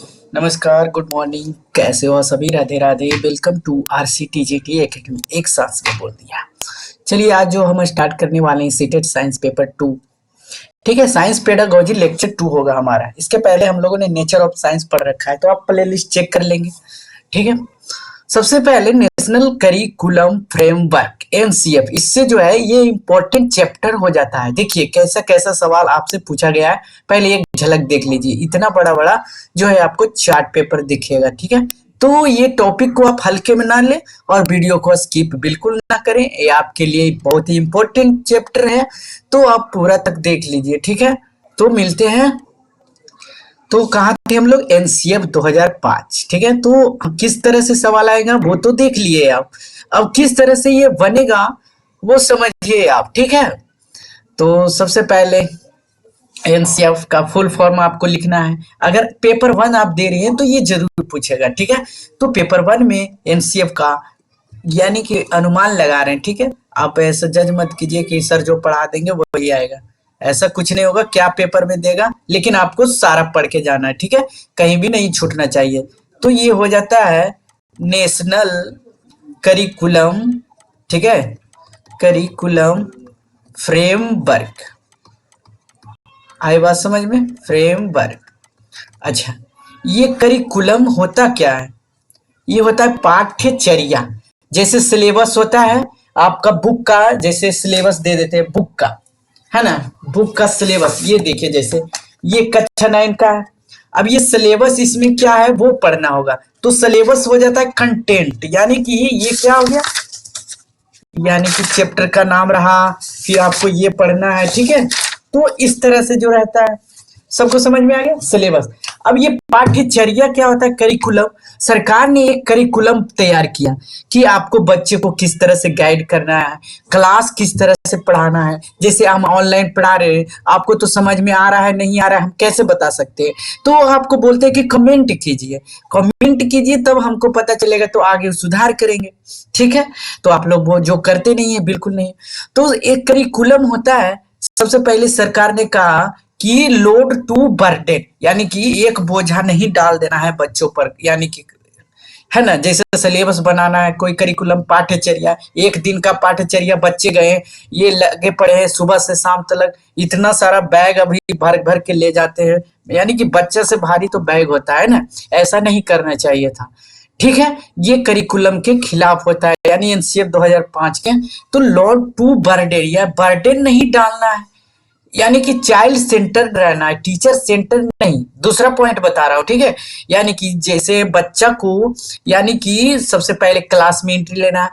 नमस्कार, good morning. कैसे हो सभी? Radhe Radhe. Welcome to RCTGT academy. एक साथ से बोल दिया। चलिए, आज जो हम स्टार्ट करने वाले हैं सीटेट साइंस पेपर 2। ठीक है, साइंस पेडागोजी लेक्चर 2 होगा हमारा। इसके पहले हम लोगों ने नेचर ऑफ साइंस पढ़ रखा है, तो आप प्ले लिस्ट चेक कर लेंगे। ठीक है, सबसे पहले नेशनल करिकुलम फ्रेमवर्क NCF, इससे जो है ये इंपॉर्टेंट चैप्टर हो जाता है। देखिए कैसा कैसा सवाल आपसे पूछा गया है, पहले एक झलक देख लीजिए। इतना बड़ा बड़ा जो है आपको चार्ट पेपर दिखेगा। ठीक है, तो ये टॉपिक को आप हल्के में ना लें और वीडियो को स्किप बिल्कुल ना करें। ये आपके लिए बहुत ही इंपॉर्टेंट चैप्टर है, तो आप पूरा तक देख लीजिए। ठीक है, तो मिलते हैं। तो कहाँ थे हम लोग? NCF 2005। ठीक है, तो किस तरह से सवाल आएगा वो तो देख लिए आप। अब किस तरह से ये बनेगा वो समझिए आप। ठीक है, तो सबसे पहले NCF का फुल फॉर्म आपको लिखना है। अगर पेपर 1 आप दे रहे हैं तो ये जरूर पूछेगा। ठीक है, तो पेपर 1 में NCF का यानी कि अनुमान लगा रहे हैं। ठीक है, आप ऐसा जज मत कीजिए कि सर जो पढ़ा देंगे वही आएगा। ऐसा कुछ नहीं होगा, क्या पेपर में देगा, लेकिन आपको सारा पढ़ के जाना है। ठीक है, कहीं भी नहीं छूटना चाहिए। तो ये हो जाता है नेशनल करिकुलम। ठीक है, करिकुलम फ्रेमवर्क। आई बात समझ में? फ्रेमवर्क। अच्छा, ये करिकुलम होता क्या है? ये होता है पाठ्यचर्या। जैसे सिलेबस होता है आपका बुक का, जैसे सिलेबस दे देते हैं बुक का, है ना। बुक का सिलेबस ये देखिए, जैसे ये कक्षा 9 का है। अब ये सिलेबस इसमें क्या है वो पढ़ना होगा, तो सिलेबस हो जाता है कंटेंट। यानी कि ये क्या हो गया, यानी कि चैप्टर का नाम रहा, फिर आपको ये पढ़ना है। ठीक है, तो इस तरह से जो रहता है, सबको समझ में आ गया सिलेबस। अब ये पाठ्यचर्या क्या होता है? करिकुलम। सरकार ने एक करिकुलम तैयार किया कि आपको बच्चे को किस तरह से गाइड करना है, क्लास किस तरह से पढ़ाना है। जैसे हम ऑनलाइन पढ़ा रहे हैं, आपको तो समझ में आ रहा है नहीं आ रहा है हम कैसे बता सकते हैं? तो आपको बोलते हैं कि कमेंट कीजिए, कमेंट कीजिए, तब हमको पता चलेगा, तो आगे सुधार करेंगे। ठीक है, तो आप लोग वो जो करते नहीं है, बिल्कुल नहीं। तो एक करिकुलम होता है। सबसे पहले सरकार ने कहा कि लोड टू बर्डन, यानी कि एक बोझा नहीं डाल देना है बच्चों पर। यानी कि है ना, जैसे सिलेबस बनाना है, कोई करिकुलम पाठ्यचर्या, एक दिन का पाठ्यचर्या, बच्चे गए ये लगे पड़े हैं सुबह से शाम तक, इतना सारा बैग अभी भर भर के ले जाते हैं। यानी कि बच्चे से भारी तो बैग होता है ना, ऐसा नहीं करना चाहिए था। ठीक है, ये करिकुलम के खिलाफ होता है, यानी NCF 2005 के। तो लोड टू बर्डन या बर्डन नहीं डालना है, यानी कि चाइल्ड सेंटर रहना है, टीचर सेंटर नहीं। दूसरा पॉइंट बता रहा हूँ। ठीक है, यानी कि जैसे बच्चा को, यानी कि सबसे पहले क्लास में एंट्री लेना है।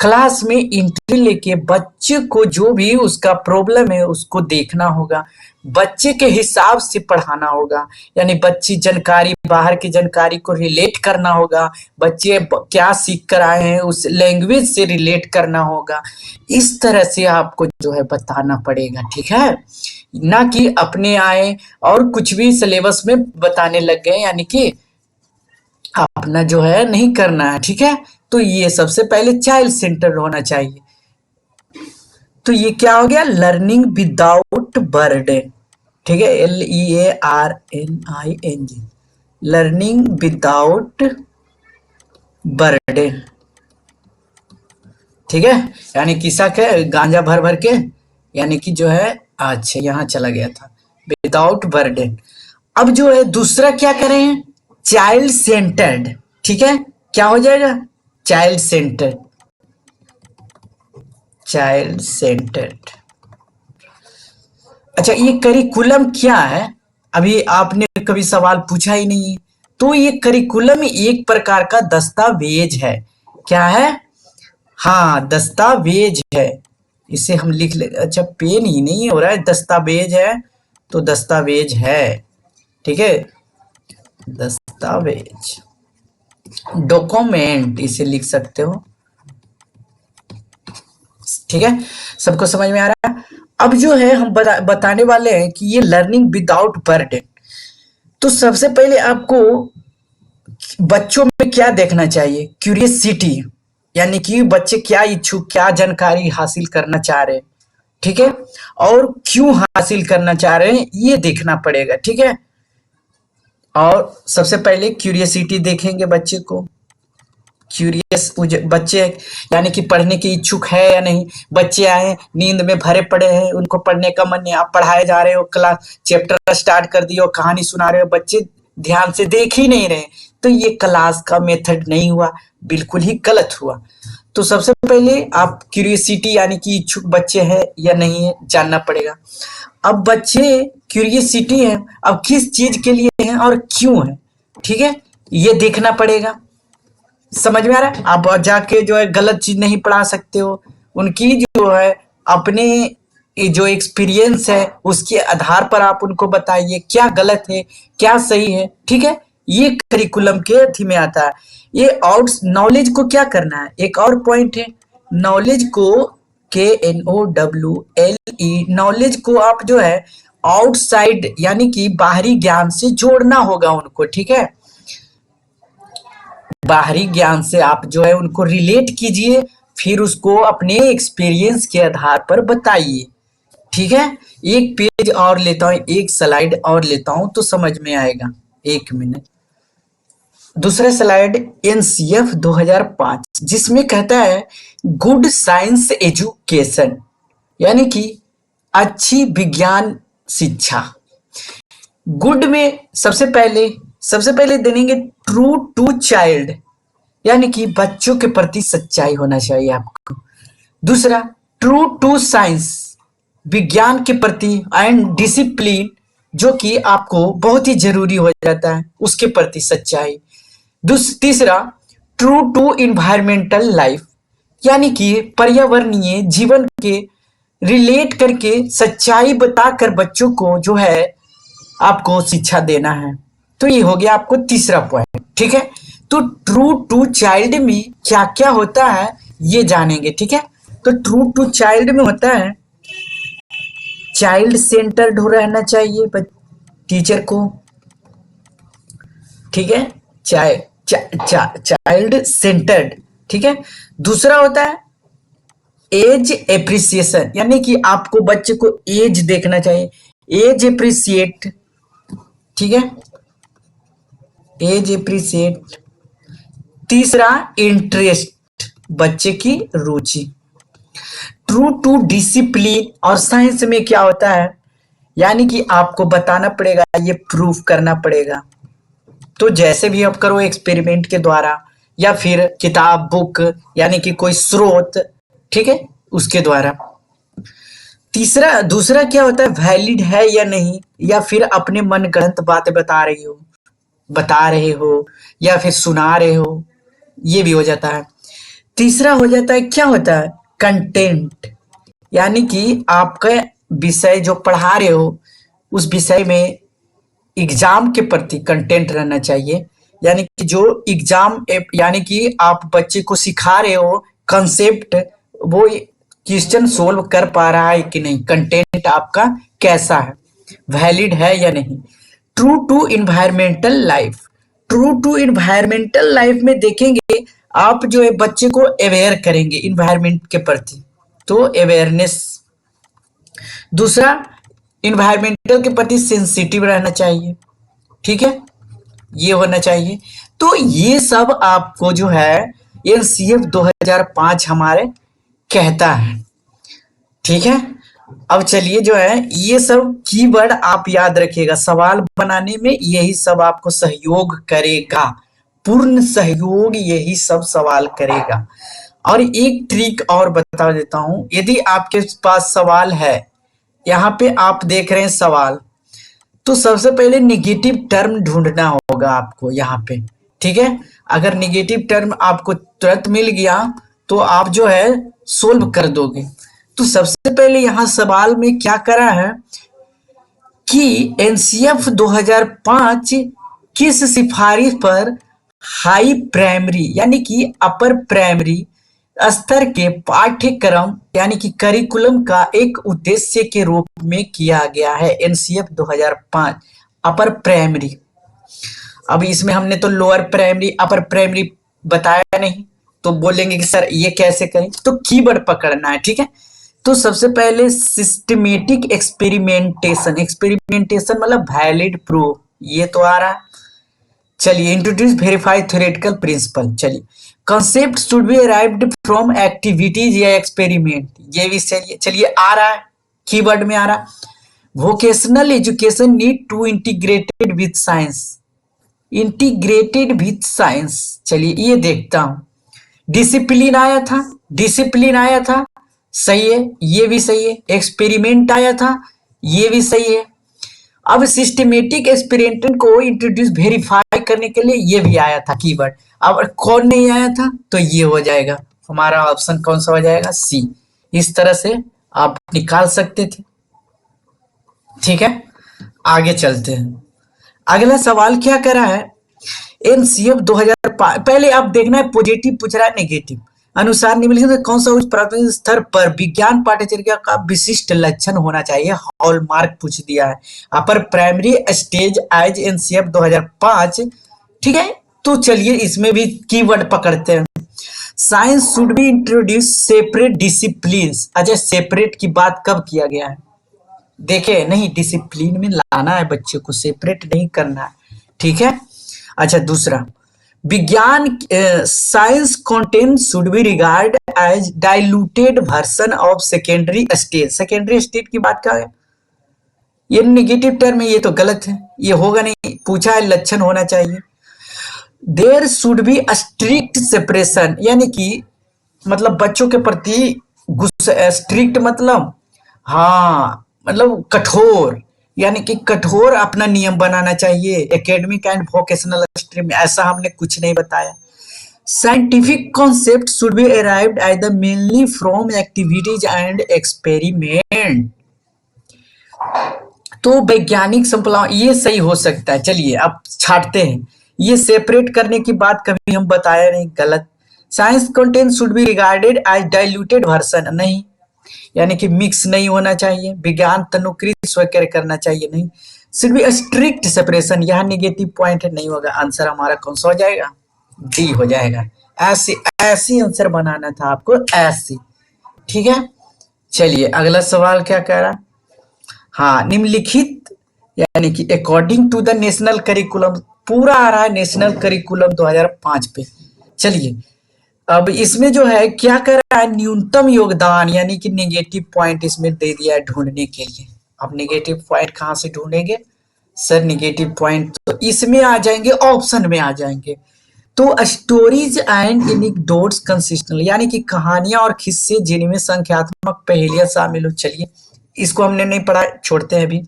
क्लास में एंट्री लेके बच्चे को जो भी उसका प्रॉब्लम है उसको देखना होगा, बच्चे के हिसाब से पढ़ाना होगा। यानी बच्ची जानकारी, बाहर की जानकारी को रिलेट करना होगा, बच्चे क्या सीख कर आए हैं उस लैंग्वेज से रिलेट करना होगा। इस तरह से आपको जो है बताना पड़ेगा। ठीक है, ना कि अपने आए और कुछ भी सिलेबस में बताने लग गए, यानी कि अपना जो है नहीं करना है। ठीक है, तो ये सबसे पहले चाइल्ड सेंटर होना चाहिए। तो ये क्या हो गया? Learning without burden. ठीक है, LEARNING, लर्निंग विदाउट बर्डन। ठीक है, यानी किसा के गांजा भर भर के, यानी कि जो है, अच्छा यहाँ चला गया था, विदाउट बर्डन। अब जो है दूसरा क्या करें? Child centred. ठीक है, क्या हो जाएगा? Child centred, child centred. अच्छा, ये करिकुलम क्या है? अभी आपने कभी सवाल पूछा ही नहीं है। तो ये करिकुलम एक प्रकार का दस्तावेज है। क्या है? हाँ, दस्तावेज है। इसे हम लिख ले। अच्छा, पेन ही नहीं हो रहा है, दस्तावेज है तो दस्तावेज है। ठीक है, दस्तावेज, डॉक्यूमेंट इसे लिख सकते हो। ठीक है, सबको समझ में आ रहा है? अब जो है हम बताने वाले हैं कि ये लर्निंग विदाउट बर्डन। तो सबसे पहले आपको बच्चों में क्या देखना चाहिए? क्यूरियसिटी, यानी कि बच्चे क्या इच्छुक, क्या जानकारी हासिल करना चाह रहे हैं। ठीक है, और क्यों हासिल करना चाह रहे हैं ये देखना पड़ेगा। ठीक है, और सबसे पहले क्यूरियसिटी देखेंगे बच्चे को, क्यूरियस बच्चे यानी कि पढ़ने के इच्छुक है या नहीं। बच्चे आए नींद में भरे पड़े हैं, उनको पढ़ने का मन नहीं, आप पढ़ाए जा रहे हो, क्लास चैप्टर स्टार्ट कर दिए और कहानी सुना रहे हो, बच्चे ध्यान से देख ही नहीं रहे, तो ये क्लास का मेथड नहीं हुआ, बिल्कुल ही गलत हुआ। तो सबसे पहले आप क्यूरियसिटी यानी कि इच्छुक बच्चे हैं या नहीं है जानना पड़ेगा। अब बच्चे क्यूरियसिटी है, अब किस चीज के लिए है और क्यों है, ठीक है, ये देखना पड़ेगा। समझ में आ रहा है? आप जाके जो है गलत चीज नहीं पढ़ा सकते हो, उनकी जो है अपने जो एक्सपीरियंस है उसके आधार पर आप उनको बताइए क्या गलत है क्या सही है, ठीक है। ये करिकुलम के अथी में आता है। ये आउट नॉलेज को क्या करना है, एक और पॉइंट है नॉलेज को, KNOWLE, नॉलेज को आप जो है आउटसाइड यानी कि बाहरी ज्ञान से जोड़ना होगा उनको, ठीक है। बाहरी ज्ञान से आप जो है उनको रिलेट कीजिए, फिर उसको अपने एक्सपीरियंस के आधार पर बताइए, ठीक है। एक पेज और लेता हूं, एक स्लाइड और लेता हूं तो समझ में आएगा, एक मिनट। दूसरा स्लाइड NCF 2005 जिसमें कहता है गुड साइंस एजुकेशन यानी कि अच्छी विज्ञान शिक्षा। गुड में सबसे पहले देंगे ट्रू टू चाइल्ड यानी कि बच्चों के प्रति सच्चाई होना चाहिए आपको। दूसरा ट्रू टू साइंस, विज्ञान के प्रति, एंड डिसिप्लिन जो कि आपको बहुत ही जरूरी हो जाता है उसके प्रति सच्चाई। तीसरा ट्रू टू इन्वायरमेंटल लाइफ यानी कि पर्यावरणीय जीवन के रिलेट करके सच्चाई बताकर बच्चों को जो है आपको शिक्षा देना है। तो ये हो गया आपको तीसरा पॉइंट, ठीक है। तो ट्रू टू चाइल्ड में क्या क्या होता है ये जानेंगे, ठीक है। तो ट्रू टू चाइल्ड में होता है चाइल्ड सेंटर्ड हो रहना चाहिए टीचर को, ठीक है, चाइल्ड सेंटर्ड, ठीक है। दूसरा होता है एज एप्रिसिएशन यानी कि आपको बच्चे को एज देखना चाहिए, एज एप्रिसिएट, ठीक है, एज एप्रिसिएट। तीसरा इंटरेस्ट, बच्चे की रुचि। ट्रू टू डिसिप्लिन और साइंस में क्या होता है यानी कि आपको बताना पड़ेगा, ये प्रूफ करना पड़ेगा। तो जैसे भी आप करो एक्सपेरिमेंट के द्वारा या फिर किताब बुक यानी कि कोई स्रोत, ठीक है, उसके द्वारा। दूसरा क्या होता है वैलिड है या नहीं, या फिर अपने मनगढ़ंत बातें बता रहे हो या फिर सुना रहे हो, ये भी हो जाता है। तीसरा हो जाता है क्या होता है कंटेंट यानी कि आपका विषय जो पढ़ा रहे हो उस विषय में एग्जाम के प्रति कंटेंट रहना चाहिए यानी कि जो एग्जाम यानी कि आप बच्चे को सिखा रहे हो कंसेप्ट, वो क्वेश्चन सोल्व कर पा रहा है कि नहीं, कंटेंट आपका कैसा है, वैलिड है या नहीं। True to environmental life, true to environmental life में देखेंगे आप जो है बच्चे को अवेयर करेंगे इन्वायरमेंट के प्रति, तो अवेयरनेस। दूसरा इन्वायरमेंटल के प्रति सेंसिटिव रहना चाहिए, ठीक है, ये होना चाहिए। तो ये सब आपको जो है NCF 2005 हमारे कहता है, ठीक है। अब चलिए जो है ये सब कीवर्ड आप याद रखिएगा, सवाल बनाने में यही सब आपको सहयोग करेगा, पूर्ण सहयोग यही सब सवाल करेगा। और एक ट्रिक और बता देता हूं, यदि आपके पास सवाल है, यहाँ पे आप देख रहे हैं सवाल, तो सबसे पहले निगेटिव टर्म ढूंढना होगा आपको यहाँ पे, ठीक है। अगर निगेटिव टर्म आपको तुरंत मिल गया तो आप जो है सोल्व कर दोगे। तो सबसे पहले यहाँ सवाल में क्या करा है कि NCF 2005 किस सिफारिश पर हाई प्राइमरी यानी कि अपर प्राइमरी स्तर के पाठ्यक्रम यानी कि करिकुलम का एक उद्देश्य के रूप में किया गया है। NCF 2005 अपर प्राइमरी, अब इसमें हमने तो लोअर प्राइमरी अपर प्राइमरी बताया नहीं, तो बोलेंगे कि सर ये कैसे करें, तो कीवर्ड पकड़ना है, ठीक है। तो सबसे पहले सिस्टमेटिक एक्सपेरिमेंटेशन, एक्सपेरिमेंटेशन मतलब वैलिड प्रूफ, ये तो आ रहा है। चलिए इंट्रोड्यूस वेरीफाई थ्योरेटिकल प्रिंसिपल। चलिए concept should be arrived from activities या एक्सपेरिमेंट, ये भी चलिए चलिए आ रहा है, कीवर्ड में आ रहा। Vocational education need to integrated with science, integrated with science. चलिए ये देखता हूं, डिसिप्लिन आया था, डिसिप्लिन आया था, सही है, ये भी सही है। एक्सपेरिमेंट आया था, ये भी सही है। अब सिस्टमेटिक एक्सपेरिमेंट को इंट्रोड्यूस वेरीफाई करने के लिए ये भी आया था कीवर्ड। अब कौन नहीं आया था तो ये हो जाएगा हमारा ऑप्शन, कौन सा हो जाएगा, सी। इस तरह से आप निकाल सकते थे। ठीक है, आगे चलते हैं। अगला सवाल क्या करा है, एनसीएफ 2005, पहले आप देखना है पॉजिटिव पूछ रहा है नेगेटिव। अनुसार निम्नलिखित कौन सा उच्च प्राथमिक स्तर पर विज्ञान पाठ्यचर्या का विशिष्ट लक्षण होना चाहिए, हॉलमार्क पूछ दिया है। Upper primary stage as NCF 2005। ठीक है, तो चलिए इसमें भी कीवर्ड पकड़ते हैं। Science should be introduce separate discipline. अच्छा, सेपरेट की बात कब किया गया है, देखे नहीं, डिसिप्लिन में लाना है बच्चे को, सेपरेट नहीं करना है। ठीक है, अच्छा दूसरा, विज्ञान science content should be regard as diluted version of secondary stage. Secondary stage की बात क्या है, ये निगेटिव टर्म है, ये तो गलत है, ये होगा नहीं, पूछा है लक्षण होना चाहिए। There should be strict separation, यानी कि मतलब बच्चों के प्रति स्ट्रिक्ट मतलब, हाँ मतलब कठोर, यानी कि कठोर अपना नियम बनाना चाहिए एकेडमिक एंड वोकेशनल स्ट्रीम में, ऐसा हमने कुछ नहीं बताया। Scientific concept should be arrived either mainly from activities and experiment. तो वैज्ञानिक संपला ये सही हो सकता है। चलिए अब छाटते हैं, ये सेपरेट करने की बात कभी हम बताया नहीं, गलत। Science content should be regarded as diluted version, नहीं, यानी कि मिक्स नहीं होना चाहिए। विज्ञान तनुकृत स्वीकार करना चाहिए, नहीं। शुड बी स्ट्रिक्ट सेपरेशन, यह नेगेटिव पॉइंट नहीं होगा। आंसर हमारा कौन सा हो जाएगा, डी हो जाएगा। ऐसी ऐसी आंसर बनाना था आपको, ऐसी। ठीक है, चलिए अगला सवाल क्या कह रहा, हाँ निम्नलिखित यानी कि according to the national curriculum, पूरा आ रहा है नेशनल करिकुलम 2005 पे। चलिए अब इसमें जो है क्या कर रहा है, न्यूनतम योगदान यानी कि नेगेटिव पॉइंट इसमें दे दिया है ढूंढने के लिए। अब नेगेटिव पॉइंट कहाँ से ढूंढेंगे सर, नेगेटिव पॉइंट तो इसमें आ जाएंगे, ऑप्शन में आ जाएंगे। तो स्टोरीज एंड एनेक्डोट्स कंसिस्टेंट, यानी कि कहानियां और किस्से जिनमें संख्यात्मक पहेलियां शामिल हो। चलिए इसको हमने नहीं पढ़ा, छोड़ते हैं अभी।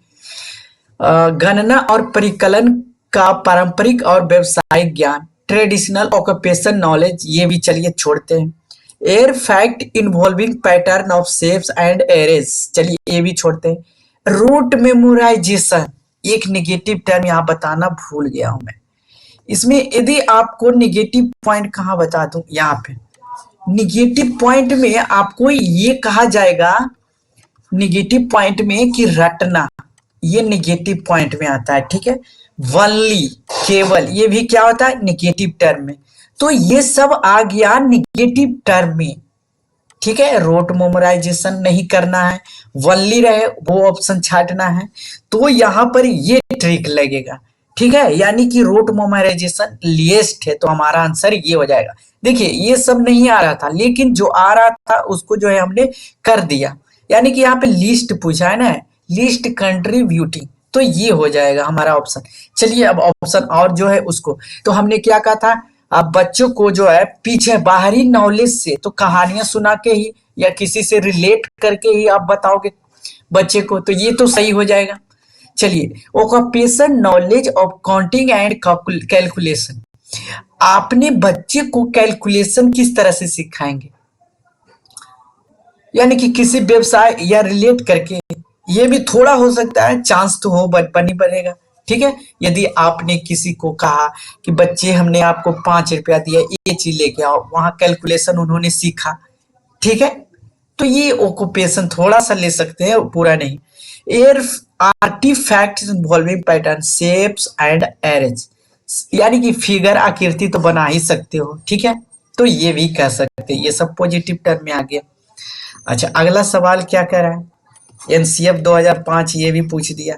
गणना और परिकलन का पारंपरिक और व्यवसायिक ज्ञान, ट्रेडिशनल ऑक्यूपेशन नॉलेज, ये भी चलिए छोड़ते हैं। Air fact involving pattern of shapes and arrays, चलिए ये भी छोड़ते हैं। रूट मेमोराइजेशन, एक नेगेटिव टर्म यहाँ बताना भूल गया हूं मैं। इसमें यदि आपको नेगेटिव पॉइंट कहाँ बता दूं, यहाँ पे नेगेटिव पॉइंट में आपको ये कहा जाएगा, नेगेटिव पॉइंट में कि रटना, ये नेगेटिव पॉइंट में आता है। ठीक है, वनली, केवल, ये भी क्या होता है नेगेटिव टर्म में। तो ये सब आ गया नेगेटिव टर्म में। ठीक है, रोट मेमोराइजेशन नहीं करना है, वनली रहे वो ऑप्शन छाटना है, तो यहां पर ये ट्रिक लगेगा। ठीक है, यानी कि रोट मेमोराइजेशन लिएस्ट है, तो हमारा आंसर ये हो जाएगा। देखिए ये सब नहीं आ रहा था, लेकिन जो आ रहा था उसको जो है हमने कर दिया, यानी कि यहाँ पे लिस्ट पूछा है ना, लिस्ट कंट्रीब्यूटिंग, तो ये हो जाएगा हमारा ऑप्शन। चलिए अब ऑप्शन और जो है उसको, तो हमने क्या कहा था, आप बच्चों को जो है पीछे बाहरी नॉलेज से, तो कहानियां सुना के ही या किसी से रिलेट करके ही आप बताओगे बच्चे को, तो ये तो सही हो जाएगा। चलिए occupation knowledge of counting and calculation, आपने बच्चे को कैलकुलेशन किस तरह से सिखाएंगे, यानी कि किसी व्यवसाय या रिलेट करके, ये भी थोड़ा हो सकता है, चांस तो हो बन ही बनेगा। ठीक है, यदि आपने किसी को कहा कि बच्चे हमने आपको 5 रुपया दिया, ये चीज लेके आओ, वहां कैलकुलेशन उन्होंने सीखा। ठीक है, तो ये ऑक्यूपेशन थोड़ा सा ले सकते हैं, पूरा नहीं। Air artifacts involving pattern shapes and arrays, यानी कि फिगर आकृति तो बना ही सकते हो। ठीक है, तो ये भी कह सकते हैं, ये सब पॉजिटिव टर्म में आ गया। अच्छा अगला सवाल क्या कह रहा है, एनसीएफ 2005 ये भी पूछ दिया।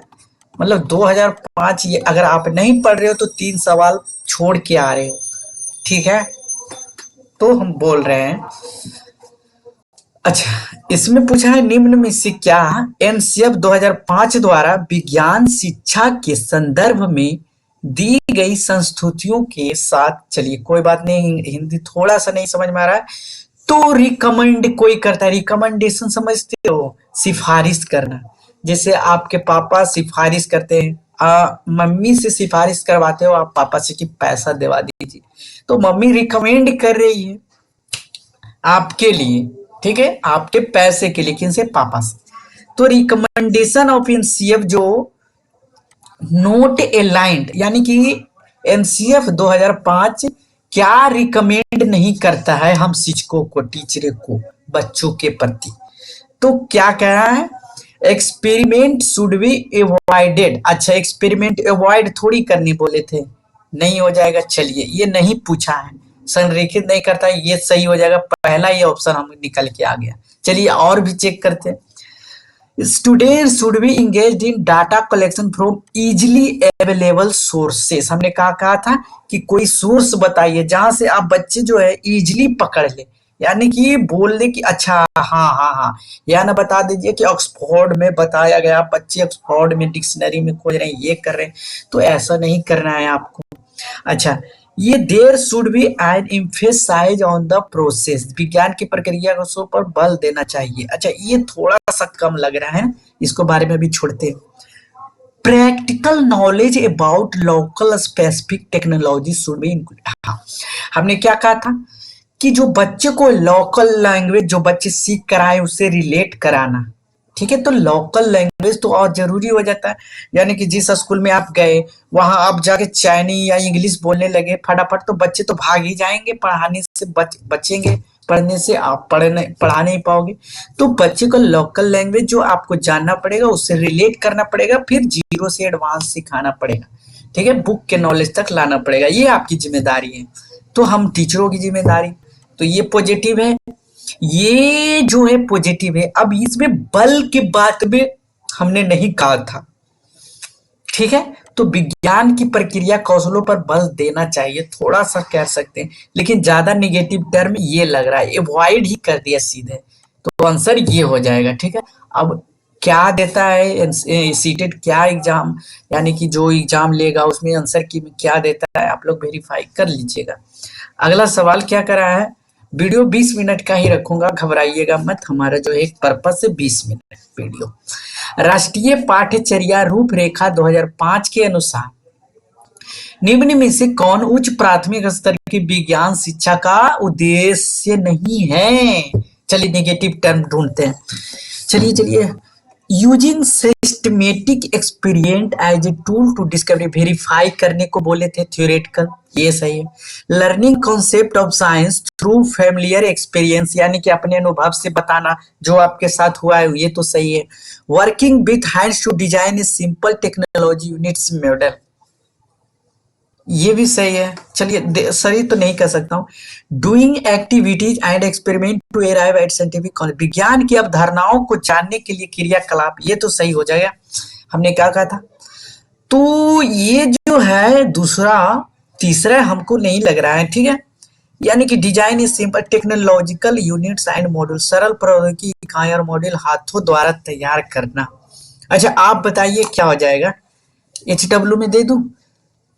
मतलब 2005, ये अगर आप नहीं पढ़ रहे हो तो 3 सवाल छोड़ के आ रहे हो, ठीक है। तो हम बोल रहे हैं, अच्छा, इसमें पूछा है निम्न में से क्या एनसीएफ 2005 द्वारा विज्ञान शिक्षा के संदर्भ में दी गई संस्तुतियों के साथ, चलिए कोई बात नहीं, हिंदी थोड़ा सा नहीं समझ में आ रहा है तो रिकमेंड कोई करता है, रिकमेंडेशन समझते हो, सिफारिश करना। जैसे आपके पापा सिफारिश करते हैं, मम्मी से सिफारिश करवाते हो आप पापा से कि पैसा दिवा दीजिए, तो मम्मी रिकमेंड कर रही है आपके लिए, ठीक है, आपके पैसे के लिए, किनसे, पापा से। तो रिकमेंडेशन ऑफ एनसीएफ जो नोट अलाइंड, यानी कि एनसीएफ 2005 क्या रिकमेंड नहीं करता है हम शिक्षकों को, टीचर को, बच्चों के प्रति। तो क्या कह रहा है, एक्सपेरिमेंट शुड बी अवॉइडेड। अच्छा, एक्सपेरिमेंट अवॉइड थोड़ी करनी बोले थे, नहीं हो जाएगा। चलिए, ये नहीं पूछा है, संरेखित नहीं करता है, ये सही हो जाएगा, पहला ये ऑप्शन हम निकल के आ गया। चलिए और भी चेक करते हैं। Student should be engaged in data collection from easily available sources. हमने कहा था कि कोई सोर्स बताइए जहां से आप बच्चे जो है इजिली पकड़ ले, यानी कि बोल दे कि अच्छा हाँ हाँ हाँ, या ना बता दीजिए कि ऑक्सफोर्ड में बताया गया, बच्चे ऑक्सफोर्ड में डिक्शनरी में खोज रहे हैं, ये कर रहे हैं, तो ऐसा नहीं करना है आपको। अच्छा, ये there should be an emphasise on the process, विज्ञान की प्रक्रिया को पर बल देना चाहिए। अच्छा, ये थोड़ा सा कम लग रहा है, इसको बारे में भी छोड़ते हैं। Practical knowledge about local specific technology should be included. हाँ, हमने क्या कहा था कि जो बच्चे को लोकल लैंग्वेज जो बच्चे सीख कर आए उससे रिलेट कराना, ठीक है। तो लोकल लैंग्वेज तो और जरूरी हो जाता है, यानी कि जिस स्कूल में आप गए वहां आप जाके चाइनीज या इंग्लिश बोलने लगे फटाफट, तो बच्चे तो भाग ही जाएंगे, पढ़ाने से बचेंगे, पढ़ने से आप पढ़ा नहीं पाओगे। तो बच्चे को लोकल लैंग्वेज जो आपको जानना पड़ेगा, उससे रिलेट करना पड़ेगा, फिर जीरो से एडवांस सिखाना पड़ेगा, ठीक है, बुक के नॉलेज तक लाना पड़ेगा, ये आपकी जिम्मेदारी है। तो हम टीचरों की जिम्मेदारी, तो ये पॉजिटिव है, ये जो है पॉजिटिव है। अब इसमें बल की बात में हमने नहीं कहा था, ठीक है। तो विज्ञान की प्रक्रिया कौशलों पर बल देना चाहिए, थोड़ा सा कह सकते हैं, लेकिन ज्यादा निगेटिव टर्म ये लग रहा है, अवॉइड ही कर दिया सीधे, तो आंसर ये हो जाएगा, ठीक है। अब क्या देता है सीटेट, क्या एग्जाम, यानी कि जो एग्जाम लेगा उसमें आंसर की क्या देता है, आप लोग वेरीफाई कर लीजिएगा। अगला सवाल क्या करा है, वीडियो 20 मिनट का ही रखूंगा, घबराइएगा मत, हमारा जो है पर्पस है 20 मिनट वीडियो। राष्ट्रीय पाठ्यचर्या रूपरेखा 2005 के अनुसार निम्न में से कौन उच्च प्राथमिक स्तर की विज्ञान शिक्षा का उद्देश्य नहीं है। चलिए नेगेटिव टर्म ढूंढते हैं, चलिए चलिए। Using systematic experience as a tool to discovery, verify करने को बोले थे, थ्योरेटिकल, ये सही है। Learning concept of science through familiar experience, यानी कि अपने अनुभव से बताना जो आपके साथ हुआ है, ये तो सही है। Working with hands to design a simple technology units model, ये भी सही है। चलिए सही तो नहीं कह सकता हूँ। Doing activities and experiment to arrive at scientific concept, विज्ञान की अवधारणाओं को जानने के लिए क्रियाकलाप, ये तो सही हो जाएगा, हमने क्या कहा था। तो ये जो है दूसरा, तीसरा हमको नहीं लग रहा है, ठीक है। यानी कि design is simple technological units and module, सरल प्रौद्योगिकी इकाई और मॉड्यूल हाथों द्वारा तैयार करना। अच्छा, आप बताइए क्या हो जाएगा, HW में दे दूं।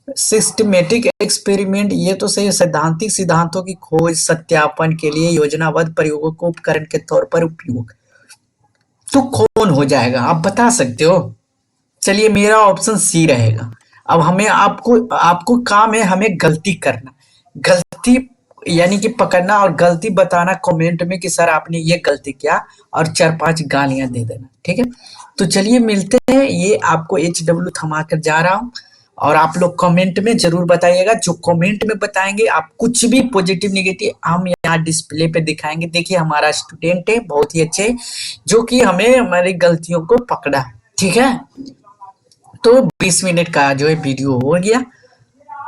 सिस्टमेटिक एक्सपेरिमेंट, ये तो सही है, सैद्धांतिक सिद्धांतों की खोज सत्यापन के लिए योजनाबद्ध प्रयोगों को उपकरण के तौर पर उपयोग, तो कौन हो जाएगा आप बता सकते हो। चलिए मेरा ऑप्शन सी रहेगा। अब हमें आपको आपको काम है हमें गलती करना, गलती यानी कि पकड़ना और गलती बताना कमेंट में कि सर आपने ये गलती किया, और 4-5 गालियां दे देना, ठीक है। तो चलिए मिलते हैं, ये आपको HW थमा कर जा रहा हूँ, और आप लोग कमेंट में जरूर बताइएगा, जो कमेंट में बताएंगे आप कुछ भी पॉजिटिव नेगेटिव हम यहाँ डिस्प्ले पे दिखाएंगे। देखिए हमारा स्टूडेंट है बहुत ही अच्छे, जो कि हमें हमारी गलतियों को पकड़ा, ठीक है। तो 20 मिनट का जो है वीडियो हो गया।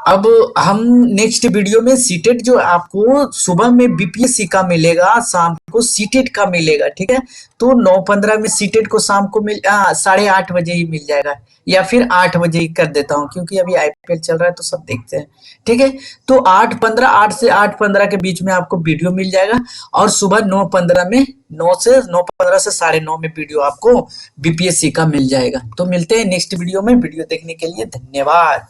अब हम नेक्स्ट वीडियो में सीटेट जो आपको सुबह में बीपीएससी का मिलेगा, शाम को सीटेट का मिलेगा, ठीक है। तो 9:15 में सीटेट को शाम को 8:30 बजे ही मिल जाएगा, या फिर 8 बजे ही कर देता हूँ, क्योंकि अभी आईपीएल चल रहा है तो सब देखते हैं, ठीक है। तो 8 से 8:15 के बीच में आपको वीडियो मिल जाएगा, और सुबह 9:15 में 9 से 9:30 में वीडियो आपको बीपीएससी का मिल जाएगा। तो मिलते हैं नेक्स्ट वीडियो में। वीडियो देखने के लिए धन्यवाद।